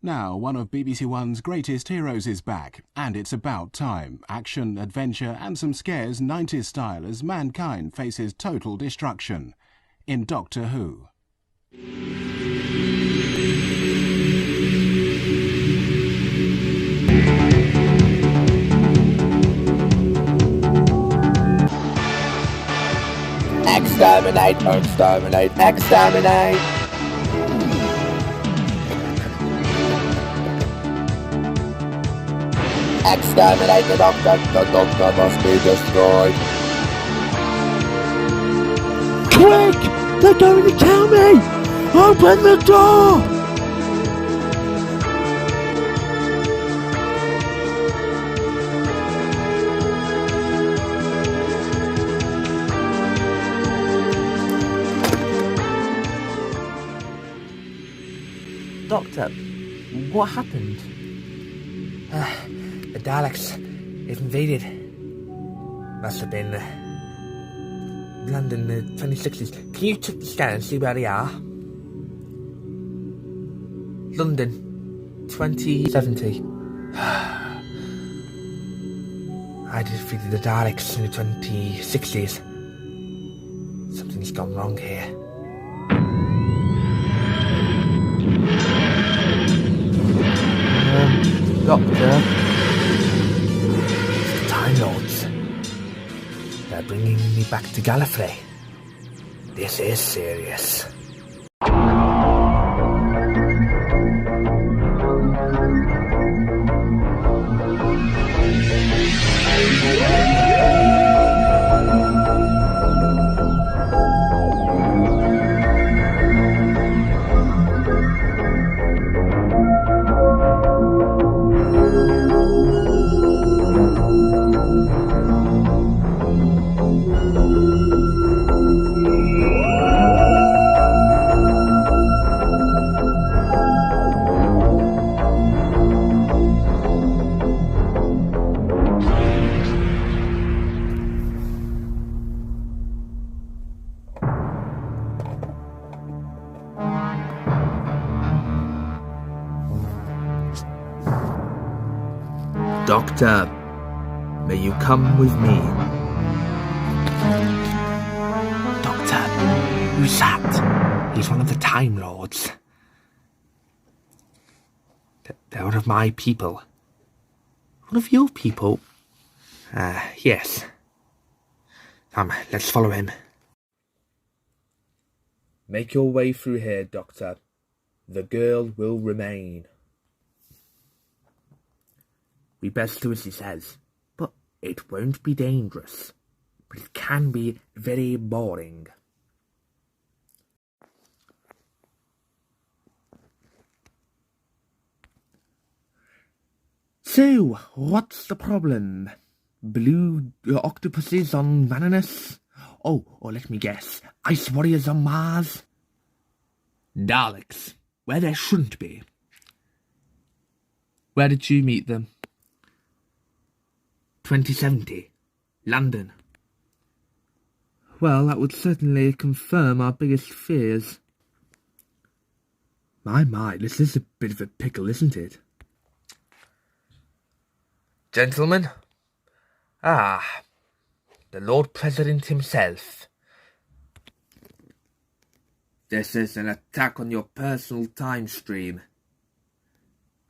Now, one of BBC One's greatest heroes is back, and it's about time. Action, adventure, and some scares 90s style as mankind faces total destruction. In Doctor Who. Exterminate, exterminate, exterminate! Exterminate the Doctor must be destroyed! Quick! They're going to kill me! Open the door! Doctor, what happened? The Daleks have invaded. Must have been London in the 2060s. Can you check the scan and see where they are? London, 2070. I defeated the Daleks in the 2060s. Something's gone wrong here. Doctor? It's the Time Lords. They're bringing me back to Gallifrey. This is serious. Doctor, may you come with me? Doctor, who's that? He's one of the Time Lords. They're one of my people. One of your people? Yes. Come, let's follow him. Make your way through here, Doctor. The girl will remain. We best do as he says, but it won't be dangerous. But it can be very boring. So, what's the problem? Blue octopuses on Varanus? Oh, or let me guess, ice warriors on Mars? Daleks, where there shouldn't be. Where did you meet them? 2070, London. Well, that would certainly confirm our biggest fears. My, this is a bit of a pickle, isn't it? Gentlemen? The Lord President himself. This is an attack on your personal time stream.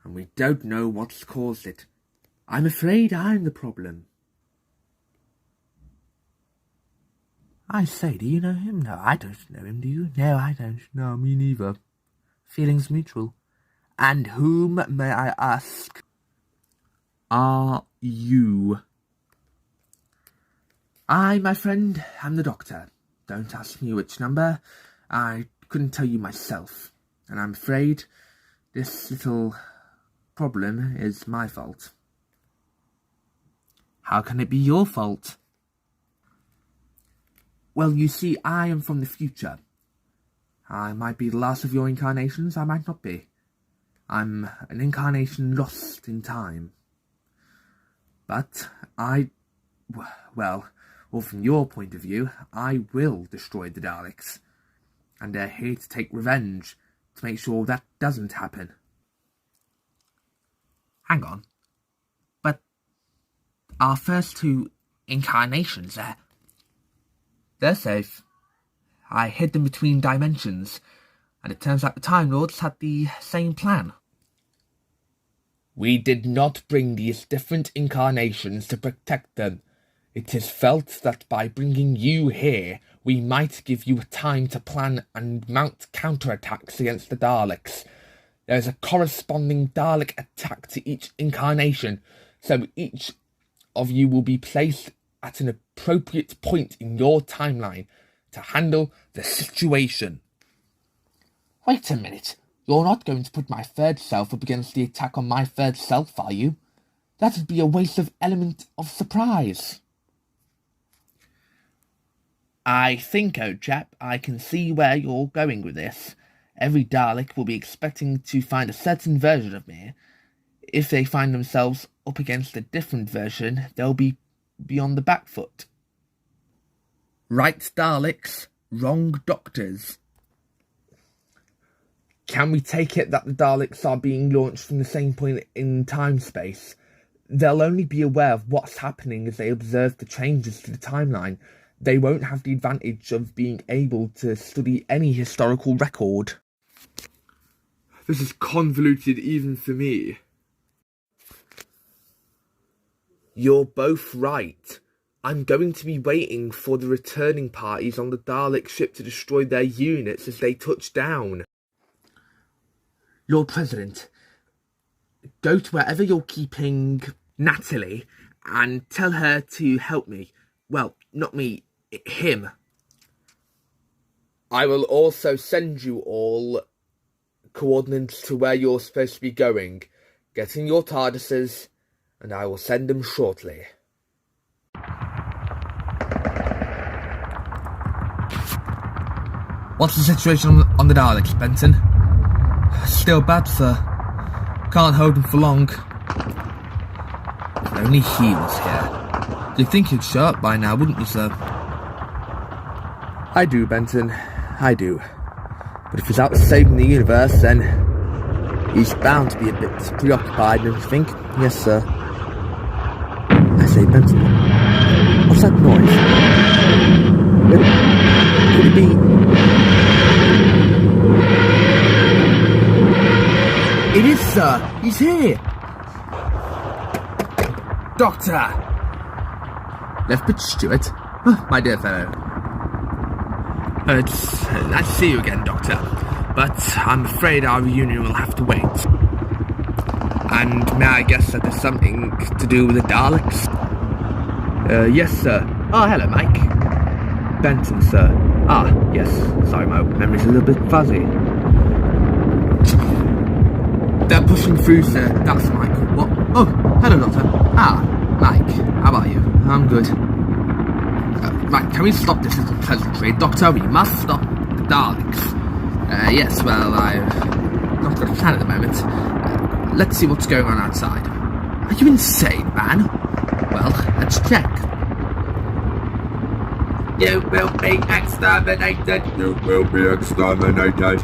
And we don't know what's caused it. I'm afraid I'm the problem. I say, do you know him? No, I don't know him, do you? No, I don't. No, me neither. Feelings mutual. And whom, may I ask, are you? I, my friend, am the Doctor. Don't ask me which number. I couldn't tell you myself. And I'm afraid this little problem is my fault. How can it be your fault? Well, you see, I am from the future. I might be the last of your incarnations, I might not be. I'm an incarnation lost in time. But well, or from your point of view, I will destroy the Daleks. And they're here to take revenge, to make sure that doesn't happen. Hang on. But our first two incarnations, they're safe. I hid them between dimensions, and it turns out the Time Lords had the same plan. We did not bring these different incarnations to protect them. It is felt that by bringing you here, we might give you time to plan and mount counterattacks against the Daleks. There is a corresponding Dalek attack to each incarnation, so each of you will be placed at an appropriate point in your timeline to handle the situation. Wait a minute. You're not going to put my third self up against the attack on my third self, are you? That would be a waste of element of surprise. I think, old chap, I can see where you're going with this. Every Dalek will be expecting to find a certain version of me. If they find themselves up against a different version, they'll be on the back foot. Right Daleks, wrong doctors. Can we take it that the Daleks are being launched from the same point in time-space? They'll only be aware of what's happening as they observe the changes to the timeline. They won't have the advantage of being able to study any historical record. This is convoluted even for me. You're both right. I'm going to be waiting for the returning parties on the Dalek ship to destroy their units as they touch down. Lord President, go to wherever you're keeping Natalie and tell her to help me. Well, not me, him. I will also send you all coordinates to where you're supposed to be going. Get in your TARDISes, and I will send them shortly. What's the situation on the Daleks, Benton? Still bad, sir. Can't hold them for long. If only he was here. You'd think he'd show up by now, wouldn't you, sir? I do, Benton. I do. But if he's out saving the universe, then he's bound to be a bit preoccupied, don't you think? Yes, sir. I say, Benton, what's that noise? Could it be... It is, sir. He's here. Doctor. Lethbridge Stewart? Oh, my dear fellow. It's nice to see you again, Doctor. But I'm afraid our reunion will have to wait. And may I guess that there's something to do with the Daleks? Yes, sir. Oh, hello, Mike. Benton, sir. Ah, yes. Sorry, my memory's a little bit fuzzy. They're pushing through, sir. That's Mike. What? Oh, hello, Doctor. Ah, Mike. How are you? I'm good. Right, can we stop this little pleasantry? Doctor, we must stop the Daleks. Yes, well, I've not got a plan at the moment. Let's see what's going on outside. Are you insane, man? Well, let's check. You will be exterminated. You will be exterminated.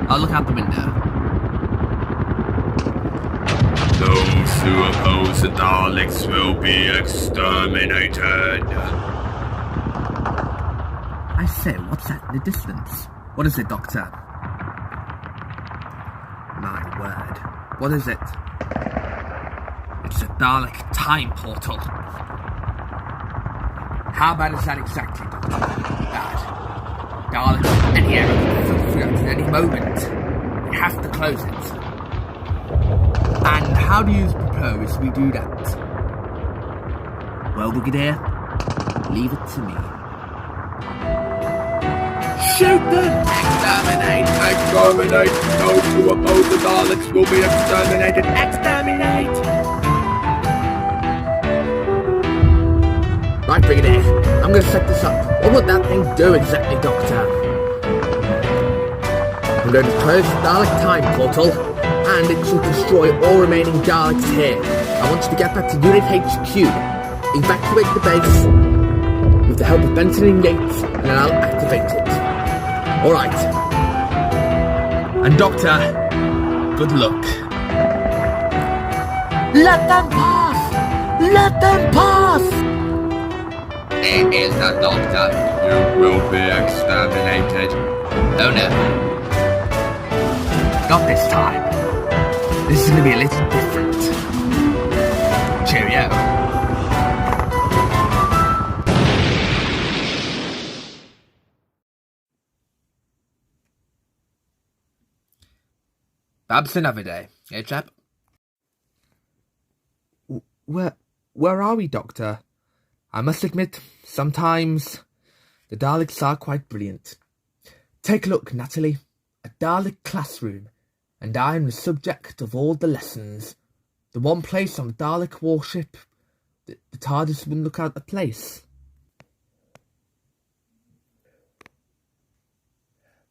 I'll look out the window. Those who oppose the Daleks will be exterminated. I say, what's that in the distance? What is it, Doctor? My word. What is it? It's a Dalek time portal. How bad is that exactly, Doctor? Bad. Daleks in any area can free at any moment. We have to close it. And how do you propose we do that? Well, Brigadier, leave it to me. Shoot them! Exterminate! Exterminate! Those who oppose the Daleks will be exterminated! Exterminate! Right, Brigadier, I'm going to set this up. What would that thing do exactly, Doctor? I'm going to close the Dalek time portal, and it should destroy all remaining Daleks here. I want you to get back to Unit HQ, evacuate the base, with the help of Benton and Yates, and then I'll activate it. Alright. And Doctor, good luck. Let them pass! Let them pass! It is the Doctor. You will be exterminated. Oh no. Not this time. This is going to be a little different. Cheerio. Perhaps another day, eh, chap? Where are we, Doctor? I must admit, sometimes the Daleks are quite brilliant. Take a look, Natalie. A Dalek classroom, and I am the subject of all the lessons. The one place on the Dalek warship, the TARDIS wouldn't look out of place.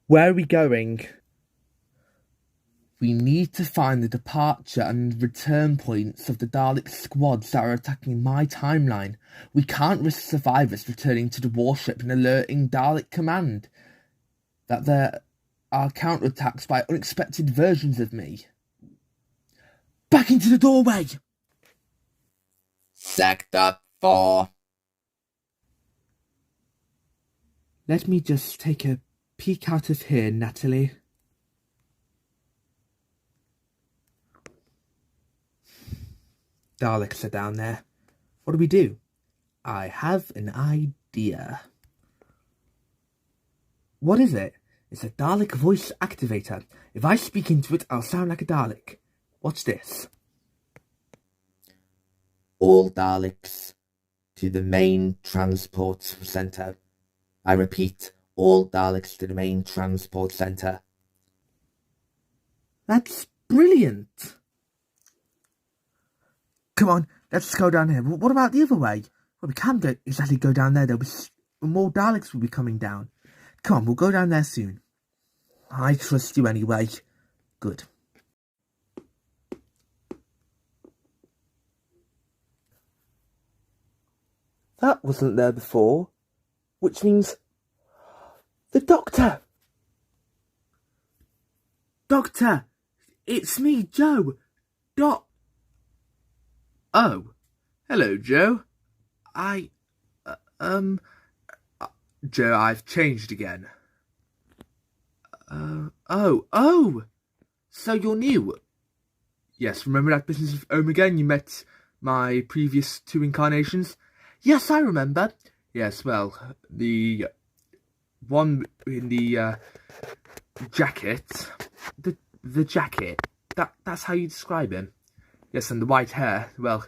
Where are we going? We need to find the departure and return points of the Dalek squads that are attacking my timeline. We can't risk survivors returning to the warship and alerting Dalek Command that there are counterattacks by unexpected versions of me. Back into the doorway! Sector 4. Let me just take a peek out of here, Natalie. Daleks are down there. What do we do? I have an idea. What is it? It's a Dalek voice activator. If I speak into it, I'll sound like a Dalek. What's this? All Daleks to the main transport centre. I repeat, all Daleks to the main transport centre. That's brilliant. Come on, let's go down here. What about the other way? Well, we can't exactly go down there. More Daleks will be coming down. Come on, we'll go down there soon. I trust you anyway. Good. That wasn't there before, which means the Doctor! Doctor! It's me, Joe! Oh, hello, Joe. Joe, I've changed again. Oh, so you're new? Yes, remember that business with Omega? You met my previous 2 incarnations? Yes, I remember. Yes, well, the one in the jacket, the jacket, that's how you describe him. Yes, and the white hair, well,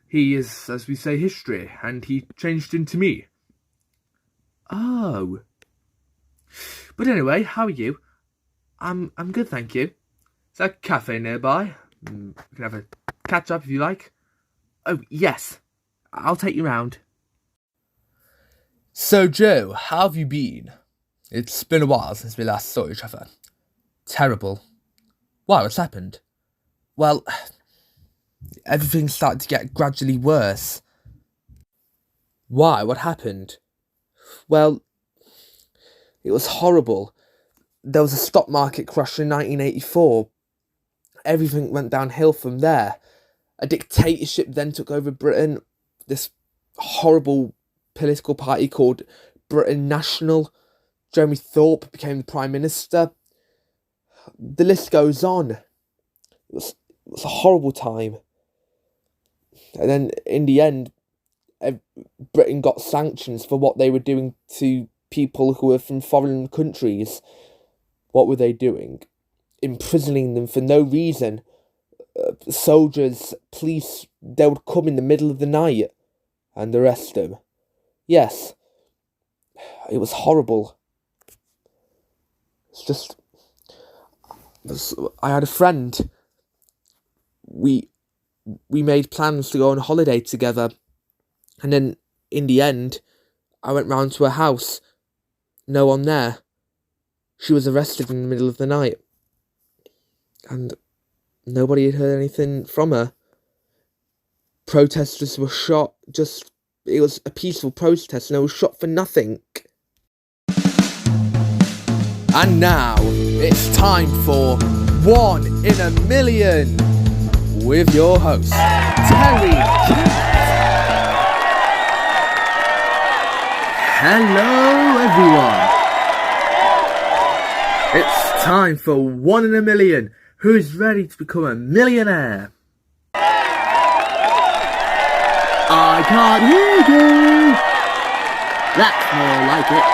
he is, as we say, history, and he changed into me. Oh. But anyway, how are you? I'm good, thank you. Is there a cafe nearby? We can have a catch up if you like. Oh, yes. I'll take you round. So, Joe, how have you been? It's been a while since we last saw each other. Terrible. Why, what's happened? Well, everything started to get gradually worse. Why, what happened? Well, it was horrible. There was a stock market crash in 1984. Everything went downhill from there. A dictatorship then took over Britain. This horrible political party called Britain National. Jeremy Thorpe became the Prime Minister. The list goes on. It was a horrible time. And then, in the end, Britain got sanctions for what they were doing to people who were from foreign countries. What were they doing? Imprisoning them for no reason. Soldiers, police, they would come in the middle of the night and arrest them. Yes, it was horrible. It's just, I had a friend. We made plans to go on holiday together, and then in the end, I went round to her house. No one there. She was arrested in the middle of the night, and nobody had heard anything from her. Protesters were shot. It was a peaceful protest, and they were shot for nothing. And now, it's time for 1 in a Million. with your host, Terry Cat. Hello, everyone. It's time for 1 in a Million. Who's ready to become a millionaire? I can't hear you. That's more like it.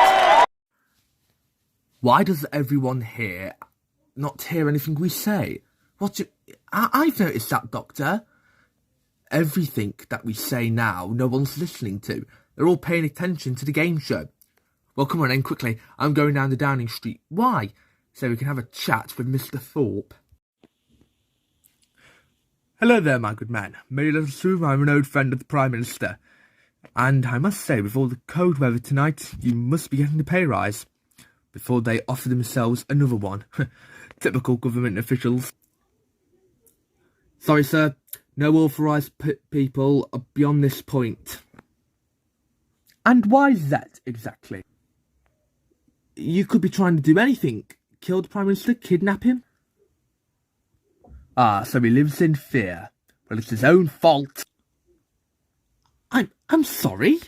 Why does everyone here not hear anything we say? I've noticed that, Doctor. Everything that we say now, no one's listening to. They're all paying attention to the game show. Well, come on then, quickly. I'm going down to Downing Street. Why? So we can have a chat with Mr. Thorpe. Hello there, my good man. Merry little Sue, I'm an old friend of the Prime Minister. And I must say, with all the cold weather tonight, you must be getting a pay rise. Before they offer themselves another one. Typical government officials. Sorry, sir. No authorised people are beyond this point. And why is that, exactly? You could be trying to do anything. Kill the Prime Minister, kidnap him. Ah, so he lives in fear. Well, it's his own fault. I'm sorry?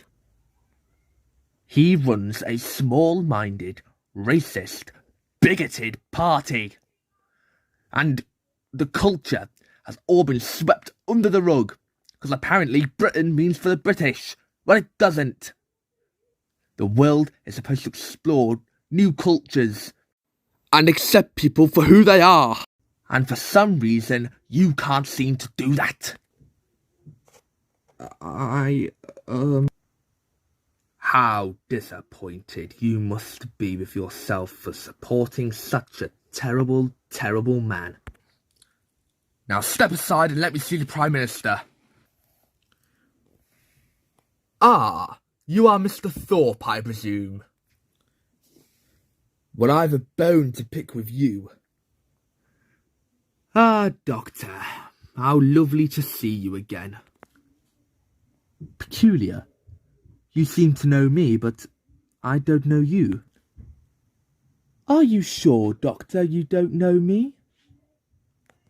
He runs a small-minded, racist, bigoted party. And the culture has all been swept under the rug, because apparently Britain means for the British. Well, it doesn't. The world is supposed to explore new cultures and accept people for who they are. And for some reason, you can't seem to do that. How disappointed you must be with yourself for supporting such a terrible, terrible man. Now step aside and let me see the Prime Minister. Ah, you are Mr. Thorpe, I presume. Well, I've a bone to pick with you. Ah, Doctor, how lovely to see you again. Peculiar. You seem to know me, but I don't know you. Are you sure, Doctor, you don't know me?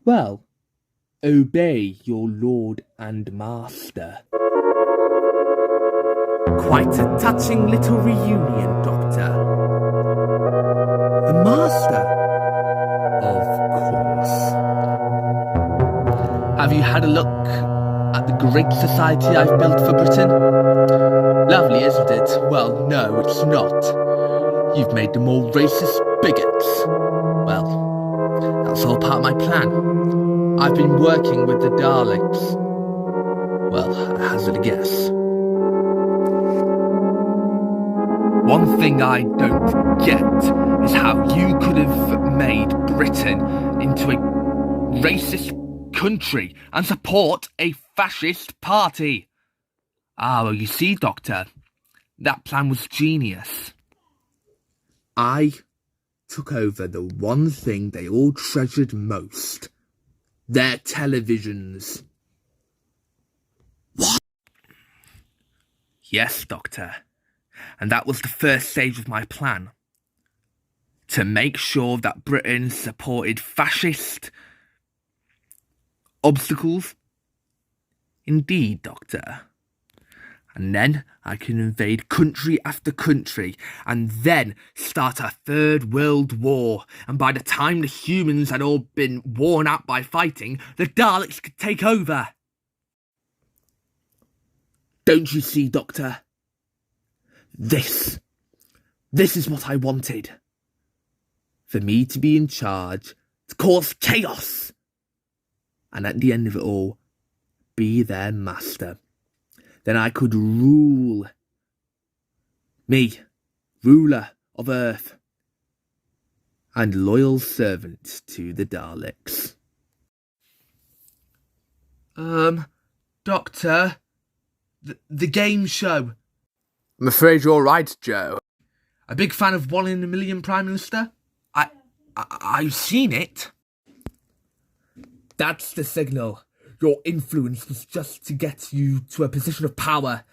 Well, obey your lord and master. Quite a touching little reunion, Doctor. The master? Of course. Have you had a look at the great society I've built for Britain? Lovely, isn't it? Well, no, it's not. You've made them all racist bigots. Well, that's all part of my plan. I've been working with the Daleks. Well, hazard a guess. One thing I don't get is how you could have made Britain into a racist country and support a fascist party. Ah, well, you see, Doctor, that plan was genius. I took over the one thing they all treasured most. Their televisions. What? Yes, Doctor. And that was the first stage of my plan. To make sure that Britain supported fascist obstacles. Indeed, Doctor. And then I can invade country after country, and then start a third world war. And by the time the humans had all been worn out by fighting, the Daleks could take over. Don't you see, Doctor? This is what I wanted. For me to be in charge, to cause chaos. And at the end of it all, be their master. Then I could rule. Me, ruler of Earth. And loyal servant to the Daleks. Doctor, the game show. I'm afraid you're right, Joe. A big fan of 1 in a Million, Prime Minister? I've seen it. That's the signal. Your influence was just to get you to a position of power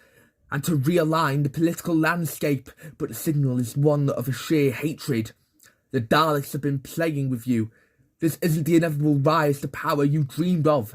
and to realign the political landscape, but the signal is one of a sheer hatred. The Daleks have been playing with you. This isn't the inevitable rise to power you dreamed of.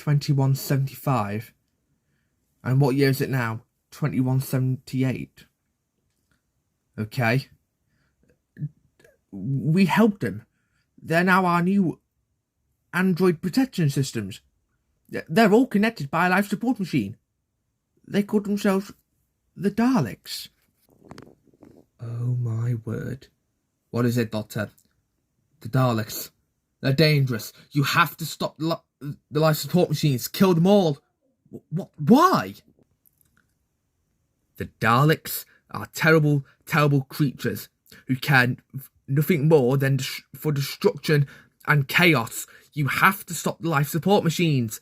2175. And what year is it now? 2178. Okay. We helped them. They're now our new android protection systems. They're all connected by a life support machine. They call themselves the Daleks. Oh my word. What is it, Doctor? The Daleks. They're dangerous. You have to stop the life support machines. Kill them all. What? Why? The Daleks are terrible, terrible creatures who care nothing more than for destruction and chaos. You have to stop the life support machines.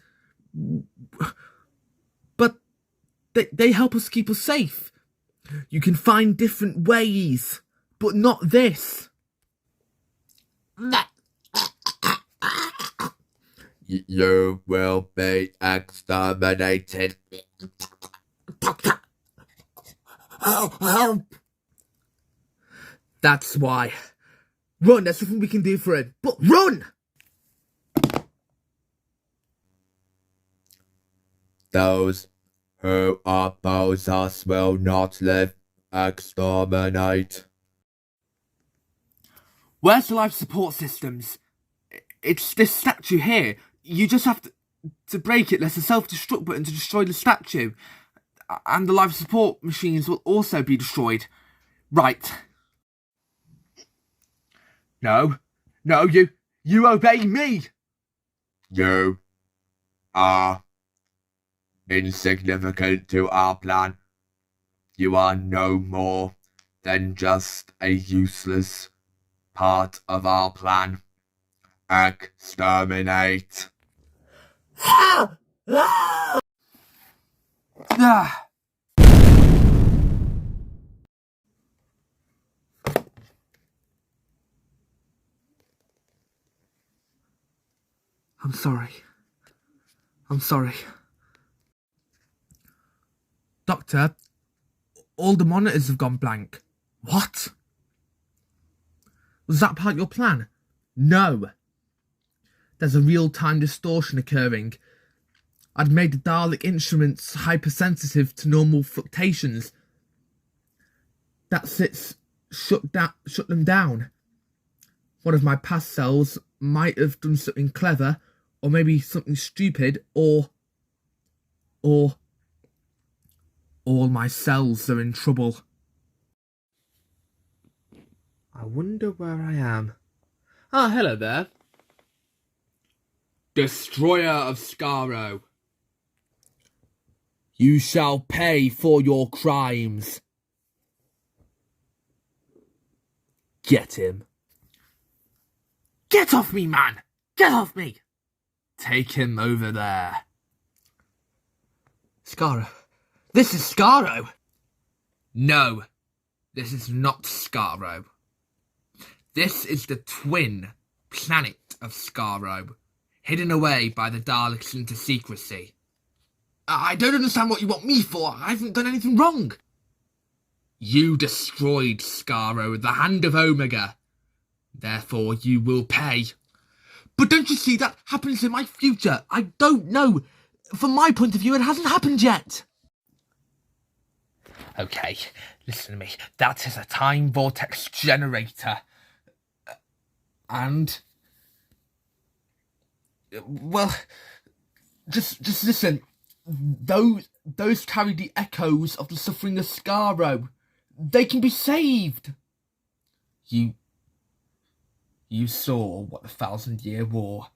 But they help us keep us safe. You can find different ways, but not this. You will be exterminated. Help! That's why. Run, there's nothing we can do for it. But run! Those who oppose us will not live. Exterminate. Where's the life support systems? It's this statue here. You just have to break it. There's a self-destruct button to destroy the statue. And the life support machines will also be destroyed. Right. No, you obey me! You are insignificant to our plan. You are no more than just a useless part of our plan. Exterminate. Ah! I'm sorry. Doctor, all the monitors have gone blank. What? Was that part of your plan? No. There's a real-time distortion occurring. I'd made the Dalek instruments hypersensitive to normal fluctuations. That's it. Shut them down. One of my past selves might have done something clever, or maybe something stupid, or all my cells are in trouble. I wonder where I am. Ah, hello there. Destroyer of Skaro. You shall pay for your crimes. Get him. Get off me, man! Get off me! Take him over there. Skaro. This is Skaro. No, this is not Skaro. This is the twin planet of Skaro, hidden away by the Daleks into secrecy. I don't understand what you want me for. I haven't done anything wrong. You destroyed Skaro with the hand of Omega. Therefore, you will pay. But don't you see that happens in my future? I don't know. From my point of view, it hasn't happened yet. Okay, listen to me. That is a time vortex generator. And... well, just listen. Those carry the echoes of the suffering of Skaro. They can be saved. You saw what the 1,000-Year War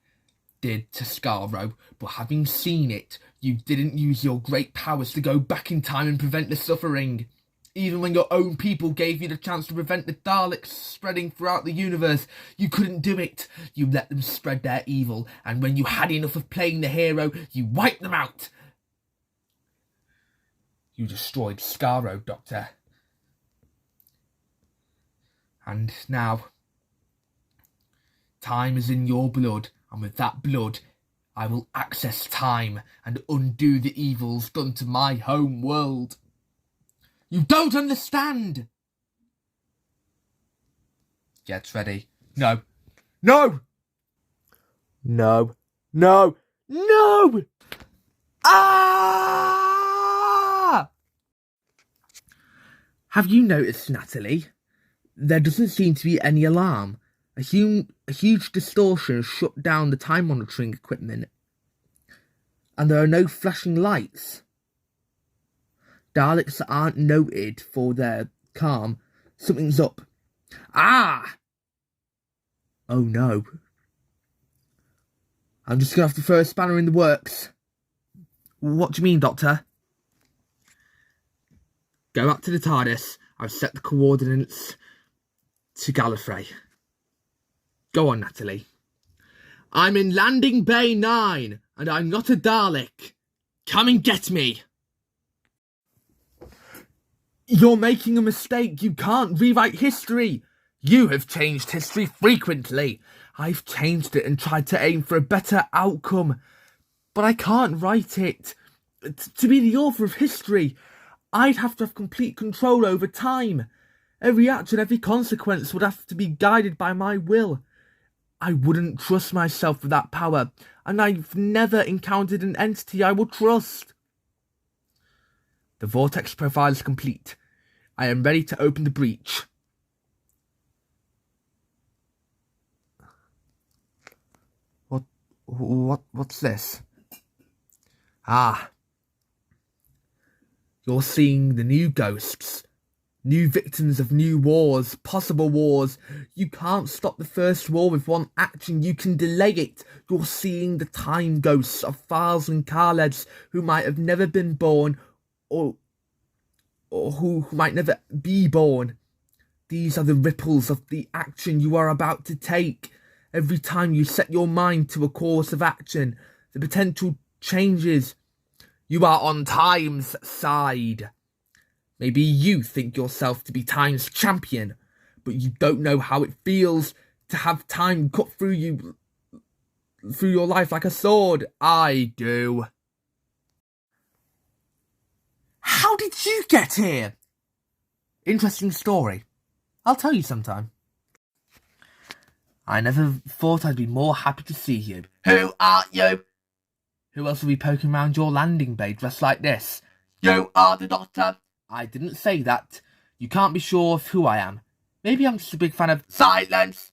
did to Skaro, but having seen it, you didn't use your great powers to go back in time and prevent the suffering. Even when your own people gave you the chance to prevent the Daleks spreading throughout the universe, you couldn't do it. You let them spread their evil, and when you had enough of playing the hero, you wiped them out. You destroyed Skaro, Doctor. And now, time is in your blood, and with that blood, I will access time and undo the evils done to my home world. You don't understand! Get ready. No! No! No! No! No! Ah! Have you noticed, Natalie? There doesn't seem to be any alarm. A huge distortion has shut down the time monitoring equipment. And there are no flashing lights. Daleks aren't noted for their calm. Something's up. Ah! Oh no. I'm just gonna have to throw a spanner in the works. What do you mean, Doctor? Go back to the TARDIS. I've set the coordinates to Gallifrey. Go on, Natalie. I'm in Landing Bay 9, and I'm not a Dalek. Come and get me. You're making a mistake. You can't rewrite history. You have changed history frequently. I've changed it and tried to aim for a better outcome. But I can't write it. To be the author of history, I'd have to have complete control over time. Every action, every consequence would have to be guided by my will. I wouldn't trust myself with that power, and I've never encountered an entity I will trust. The vortex profile is complete. I am ready to open the breach. What's this? Ah. You're seeing the new ghosts. New victims of new wars, possible wars. You can't stop the first war with one action, you can delay it. You're seeing the time ghosts of Files and Khaleds who might have never been born or who might never be born. These are the ripples of the action you are about to take. Every time you set your mind to a course of action, the potential changes. You are on time's side. Maybe you think yourself to be time's champion, but you don't know how it feels to have time cut through your life like a sword. I do. How did you get here? Interesting story. I'll tell you sometime. I never thought I'd be more happy to see you. Who are you? Who else will be poking around your landing bay dressed like this? You are the Doctor. I didn't say that. You can't be sure of who I am. Maybe I'm just a big fan of... Silence!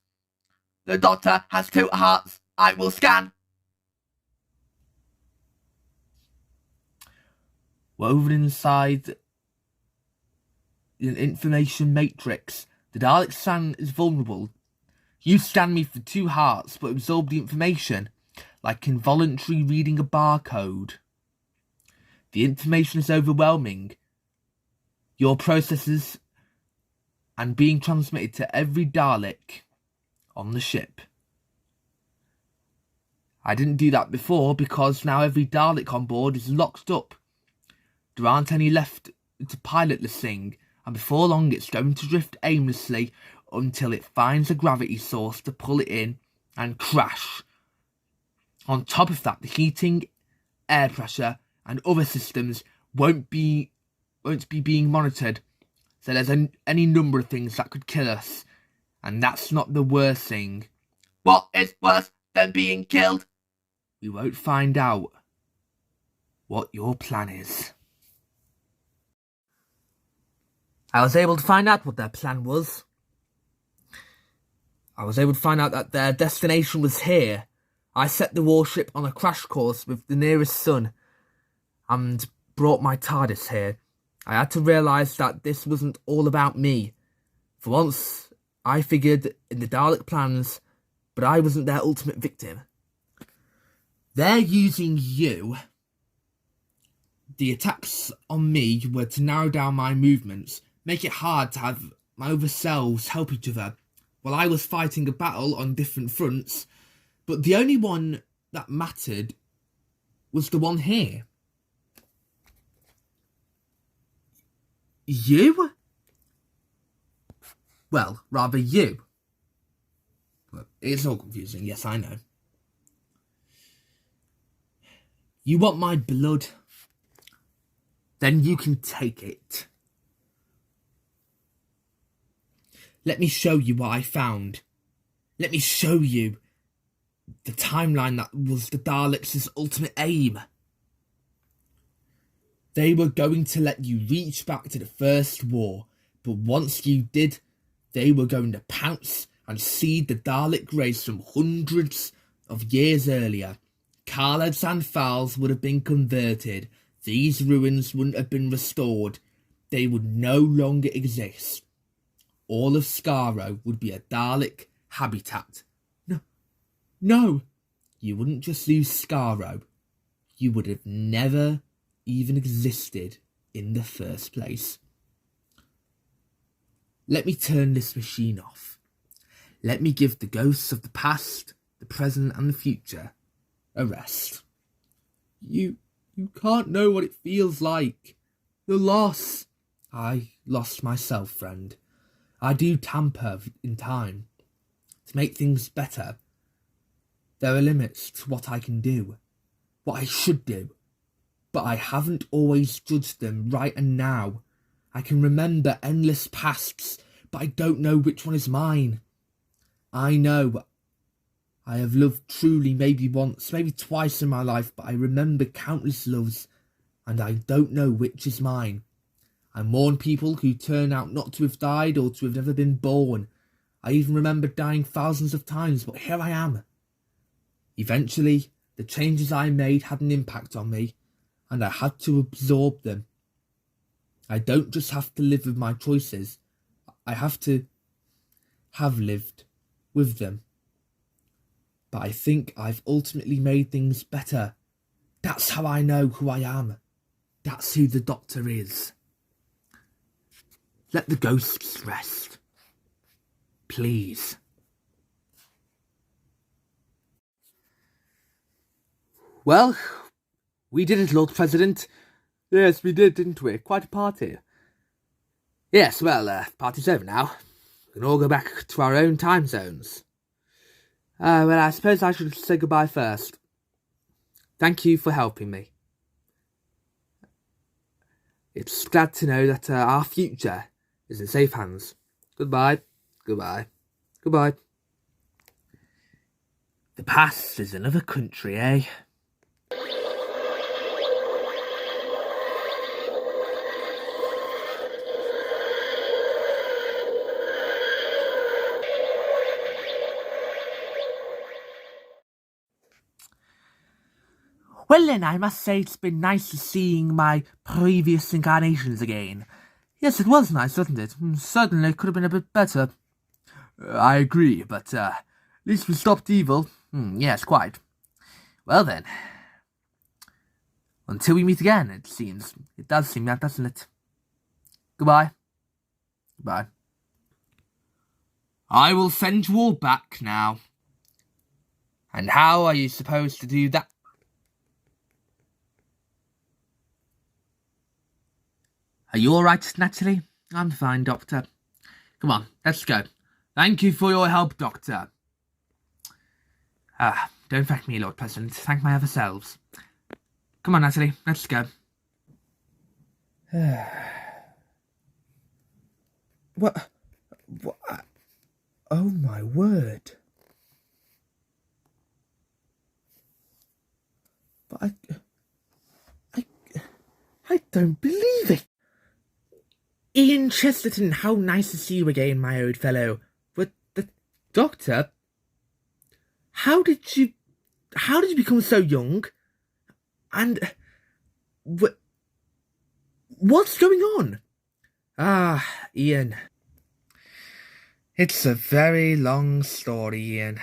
The Doctor has 2 hearts. I will scan. Woven inside an information matrix, the Dalek scan is vulnerable. You scan me for 2 hearts, but absorb the information, like involuntary reading a barcode. The information is overwhelming. Your processes and being transmitted to every Dalek on the ship. I didn't do that before because now every Dalek on board is locked up. There aren't any left to pilot the thing, and before long it's going to drift aimlessly until it finds a gravity source to pull it in and crash. On top of that, the heating, air pressure and other systems won't be being monitored, so there's any number of things that could kill us, and that's not the worst thing. What is worse than being killed? We won't find out what your plan is. I was able to find out what their plan was. I was able to find out that their destination was here. I set the warship on a crash course with the nearest sun and brought my TARDIS here. I had to realise that this wasn't all about me. For once, I figured in the Dalek plans, but I wasn't their ultimate victim. They're using you. The attacks on me were to narrow down my movements, make it hard to have my other selves help each other, while I was fighting a battle on different fronts, but the only one that mattered was the one here. You? Well, rather you. Well, it's all confusing, yes, I know. You want my blood? Then you can take it. Let me show you what I found. Let me show you the timeline that was the Daleks' ultimate aim. They were going to let you reach back to the First War, but once you did, they were going to pounce and seed the Dalek race from hundreds of years earlier. Khaleds and Thals would have been converted. These ruins wouldn't have been restored. They would no longer exist. All of Skaro would be a Dalek habitat. No, you wouldn't just lose Skaro. You would have never even existed in the first place. Let me turn this machine off. Let me give the ghosts of the past, the present and the future a rest. You can't know what it feels like. The loss. I lost myself, friend. I do tamper in time to make things better. There are limits to what I can do, what I should do, but I haven't always judged them right and now. I can remember endless pasts, but I don't know which one is mine. I know I have loved truly maybe once, maybe twice in my life, but I remember countless loves, and I don't know which is mine. I mourn people who turn out not to have died or to have never been born. I even remember dying thousands of times, but here I am. Eventually, the changes I made had an impact on me, and I had to absorb them. I don't just have to live with my choices, I have to have lived with them. But I think I've ultimately made things better. That's how I know who I am. That's who the Doctor is. Let the ghosts rest. Please. Well, we did it, Lord President. Yes, we did, didn't we? Quite a party. Yes, well, party's over now. We can all go back to our own time zones. Well, I suppose I should say goodbye first. Thank you for helping me. It's glad to know that our future is in safe hands. Goodbye. Goodbye. Goodbye. The past is another country, eh? Well then, I must say it's been nice seeing my previous incarnations again. Yes, it was nice, wasn't it? Certainly could have been a bit better. I agree, but at least we stopped evil. Yes, quite. Well then. Until we meet again, it seems. It does seem that, doesn't it? Goodbye. Goodbye. I will send you all back now. And how are you supposed to do that? Are you alright, Natalie? I'm fine, Doctor. Come on, let's go. Thank you for your help, Doctor. Don't thank me, Lord President. Thank my other selves. Come on, Natalie, let's go. What? Oh my word. But I don't believe it. Ian Chesterton, how nice to see you again, my old fellow. But the Doctor, how did you become so young? And what's going on? Ian. It's a very long story, Ian.